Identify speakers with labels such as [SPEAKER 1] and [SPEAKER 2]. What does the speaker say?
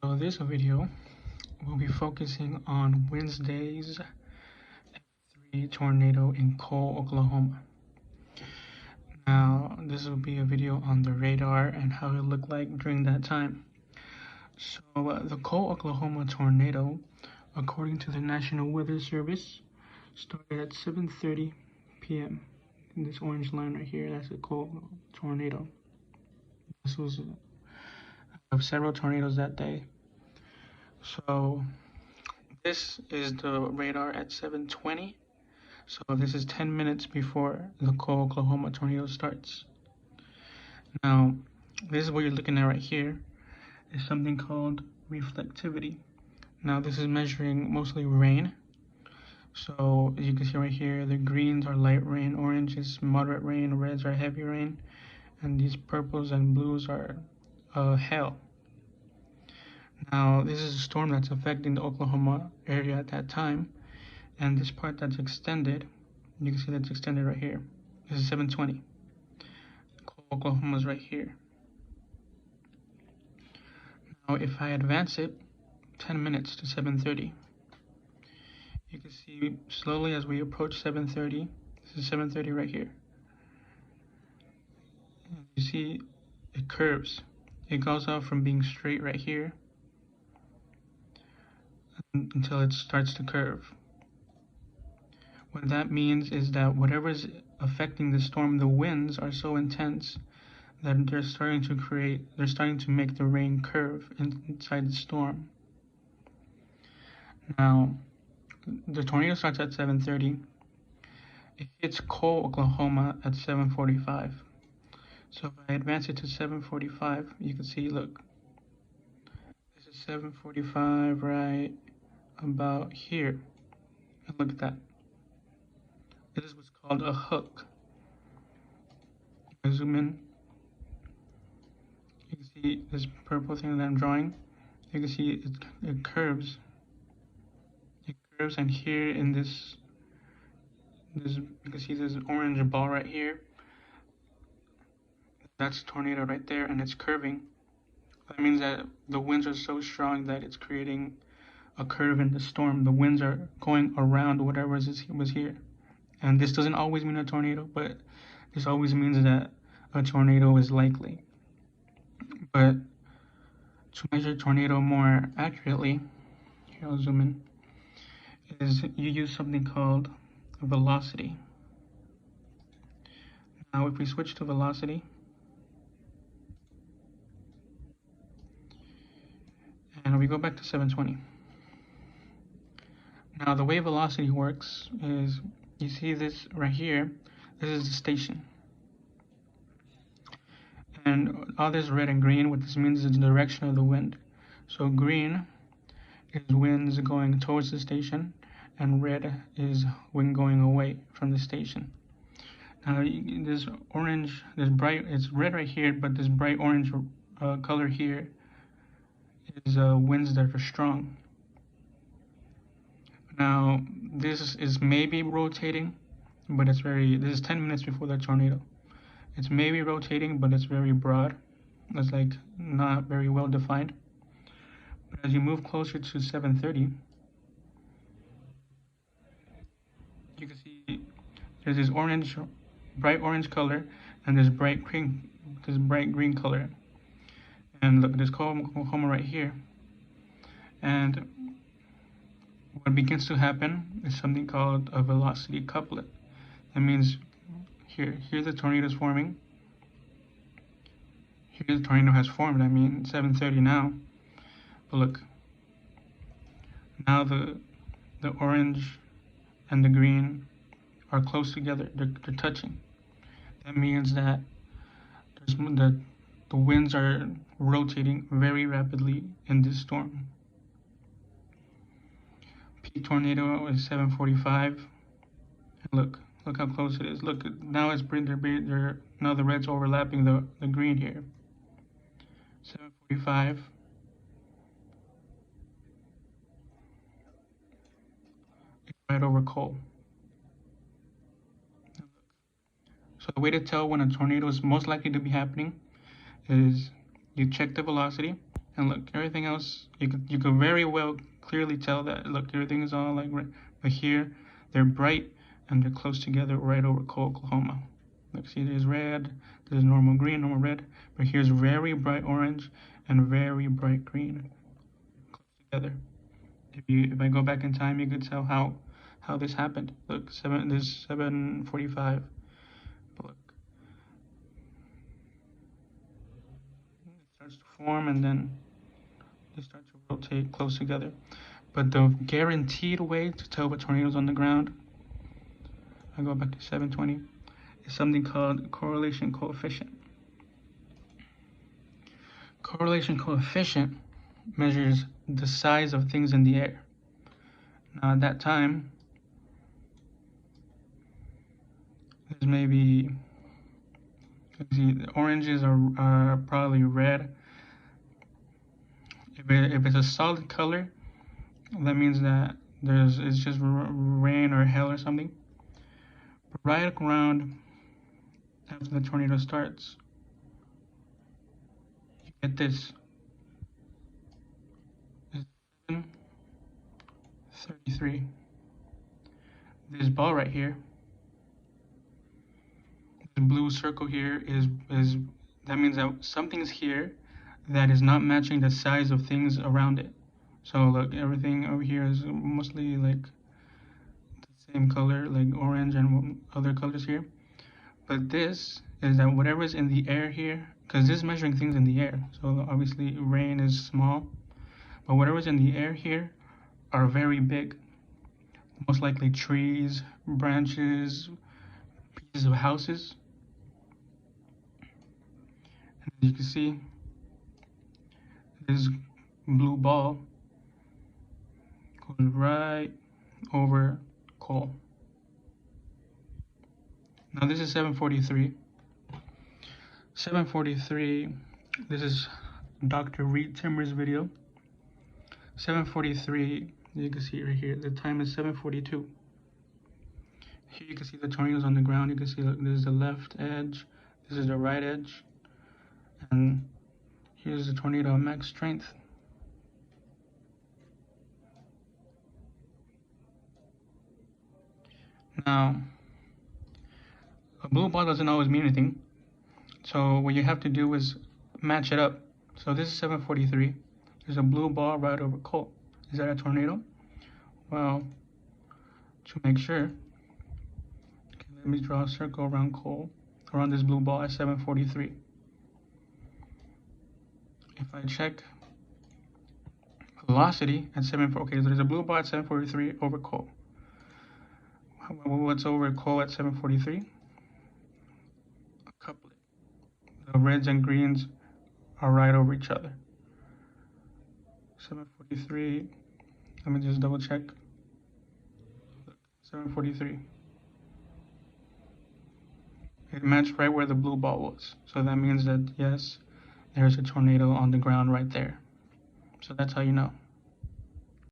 [SPEAKER 1] So this video will be focusing on Wednesday's EF3 tornado in Cole, Oklahoma. Now, this will be a video on the radar and how it looked like during that time. So, the Cole, Oklahoma tornado, according to the National Weather Service, started at 7:30 p.m. In this orange line right here, that's a Cole tornado. This was of several tornadoes that day. So, this is the radar at 7:20. So this is 10 minutes before the Cole, Oklahoma tornado starts. Now, this is what you're looking at right here, is something called reflectivity. Now, this is measuring mostly rain. So as you can see right here, the greens are light rain, orange is moderate rain, reds are heavy rain, and these purples and blues are hail. Now, this is a storm that's affecting the Oklahoma area at that time, and this part that's extended, you can see that's extended right here. This is 7:20. Oklahoma's right here. Now, if I advance it 10 minutes to 7:30, you can see slowly as we approach 7:30, this is 7:30 right here. You see it curves. It goes out from being straight right here until it starts to curve. What that means is that whatever is affecting the storm, the winds are so intense that they're starting to make the rain curve inside the storm. Now, the tornado starts at 7:30. It hits Cole, Oklahoma at 7:45. So if I advance it to 7:45, you can see, look, this is 7:45 right about here. And look at that. This is what's called a hook. If I zoom in, you can see this purple thing that I'm drawing. You can see it curves. It curves, and here in this you can see this orange ball right here. That's a tornado right there, and it's curving. That means that the winds are so strong that it's creating a curve in the storm. The winds are going around whatever was here. And this doesn't always mean a tornado, but this always means that a tornado is likely. But to measure tornado more accurately, here I'll zoom in, is you use something called velocity. Now if we switch to velocity, and we go back to 7:20. Now the way velocity works is, you see this right here, this is the station. And all this red and green, what this means is the direction of the wind. So green is winds going towards the station, and red is wind going away from the station. Now this orange, it's red right here, but this bright orange color here is winds that are strong. Now, this is maybe rotating, but this is 10 minutes before the tornado. It's maybe rotating, but it's very broad. It's like not very well defined. But as you move closer to 7:30, you can see there's this bright orange color, and this bright green color. And look, there's Oklahoma right here. And what begins to happen is something called a velocity couplet. That means here the tornado is forming. Here the tornado has formed. I mean, 7:30 now. But look, now the orange and the green are close together. They're touching. That means that the winds are rotating very rapidly in this storm. Peak tornado is 7:45. And look how close it is. Look, now now the red's overlapping the green here. 7:45. It's right over Cole. So the way to tell when a tornado is most likely to be happening is you check the velocity, And look, everything else, you could very well clearly tell that, look, everything is all like, but here, they're bright, and they're close together right over Cole, Oklahoma. Look, see, there's red, there's normal green, normal red, but here's very bright orange and very bright green close together. If I go back in time, you could tell how this happened. Look, this is 7:45. But look, it starts to form, and then they start to rotate close together. But the guaranteed way to tell what tornadoes on the ground, I go back to 720, is something called correlation coefficient. Correlation coefficient measures the size of things in the air. Now at that time, there's maybe, see, the oranges are probably red. If it's a solid color, that means that it's just rain or hail or something. But right around after the tornado starts, you get this. It's 7:33. This ball right here, the blue circle here is that means that something's here that is not matching the size of things around it. So look, everything over here is mostly like the same color, like orange and other colors here. But this is that whatever's in the air here, because this is measuring things in the air. So obviously rain is small, but whatever's in the air here are very big. Most likely trees, branches, pieces of houses. And as you can see, this blue ball goes right over Cole. Now this is 7:43. 7:43, this is Dr. Reed Timmer's video. 7:43, you can see right here, the time is 7:42. Here you can see the tornadoes on the ground. You can see, look, this is the left edge, this is the right edge, and here's the tornado at max strength. Now, a blue ball doesn't always mean anything, so what you have to do is match it up. So this is 7:43. There's a blue ball right over Cole. Is that a tornado? Well, to make sure, okay, let me draw a circle around Cole, around this blue ball at 7:43. If I check velocity at 7:4, okay, so there's a blue ball at 7:43 over Cole. What's over Cole at 7:43? A couplet. The reds and greens are right over each other. 7:43. Let me just double check. 7:43. It matched right where the blue ball was. So that means that, yes, there's a tornado on the ground right there. So that's how you know.